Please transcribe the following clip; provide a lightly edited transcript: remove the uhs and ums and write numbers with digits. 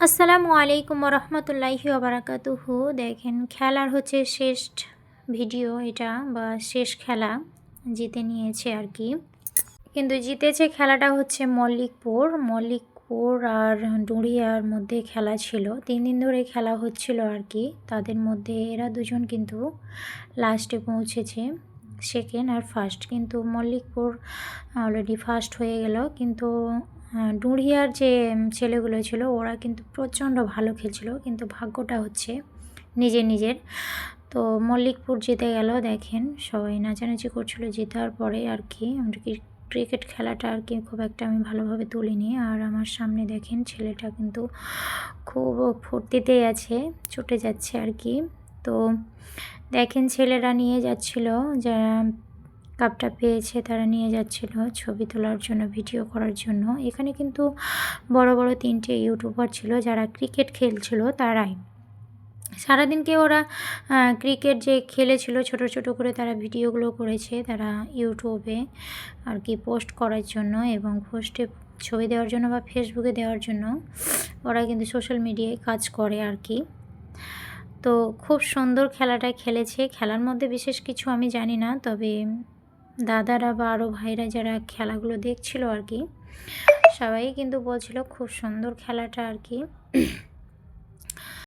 আসসালামু আলাইকুম রহমতুল্লাহি ওবারাকাতুহু। দেখেন খেলার হচ্ছে শেষ ভিডিও এটা বা শেষ খেলা জিতে নিয়েছে আর কি। কিন্তু জিতেছে খেলাটা হচ্ছে মল্লিকপুর আর ডুরিয়ার মধ্যে খেলা ছিল। 3 দিন ধরে খেলা হচ্ছিল আর কি। তাদের মধ্যে এরা দুজন কিন্তু লাস্টে পৌঁছেছে, সেকেন্ড আর ফার্স্ট। কিন্তু মল্লিকপুর অলরেডি ফার্স্ট হয়ে গেল। কিন্তু ডুরিয়ার যে ছেলেগুলো ছিল ওরা কিন্তু প্রচণ্ড ভালো খেলছিল, কিন্তু ভাগ্যটা হচ্ছে নিজের। তো মল্লিকপুর জিতে গেল। দেখেন সবাই নাচানাচি করছিল জেতার পরে আর কি। আমরা ক্রিকেট খেলাটা আর কি খুব একটা আমি ভালোভাবে তুলিনি। আর আমার সামনে দেখেন ছেলেটা কিন্তু খুব ফুর্তিতেই আছে, ছুটে যাচ্ছে আর কি। তো দেখেন ছেলেরা নিয়ে যাচ্ছিল, যারা কাপটা পেয়েছে তারা নিয়ে যাচ্ছিল ছবি তোলার জন্য, ভিডিও করার জন্য। এখানে কিন্তু বড় বড় 3টে ইউটিউবার ছিল যারা ক্রিকেট খেলছিল। তারাই সারাদিনকে ওরা ক্রিকেট যে খেলেছিল ছোট ছোট করে তারা ভিডিওগুলো করেছে, তারা ইউটিউবে আর কি পোস্ট করার জন্য এবং পোস্টে ছবি দেওয়ার জন্য বা ফেসবুকে দেওয়ার জন্য ওরা কিন্তু সোশ্যাল মিডিয়ায় কাজ করে আর কি। তো খুব সুন্দর খেলাটা খেলেছে। খেলার মধ্যে বিশেষ কিছু আমি জানি না, তবে দাদারা বা আরও ভাইরা যারা খেলাগুলো দেখছিল আর কি, সবাই কিন্তু বলছিল খুব সুন্দর খেলাটা আর কি।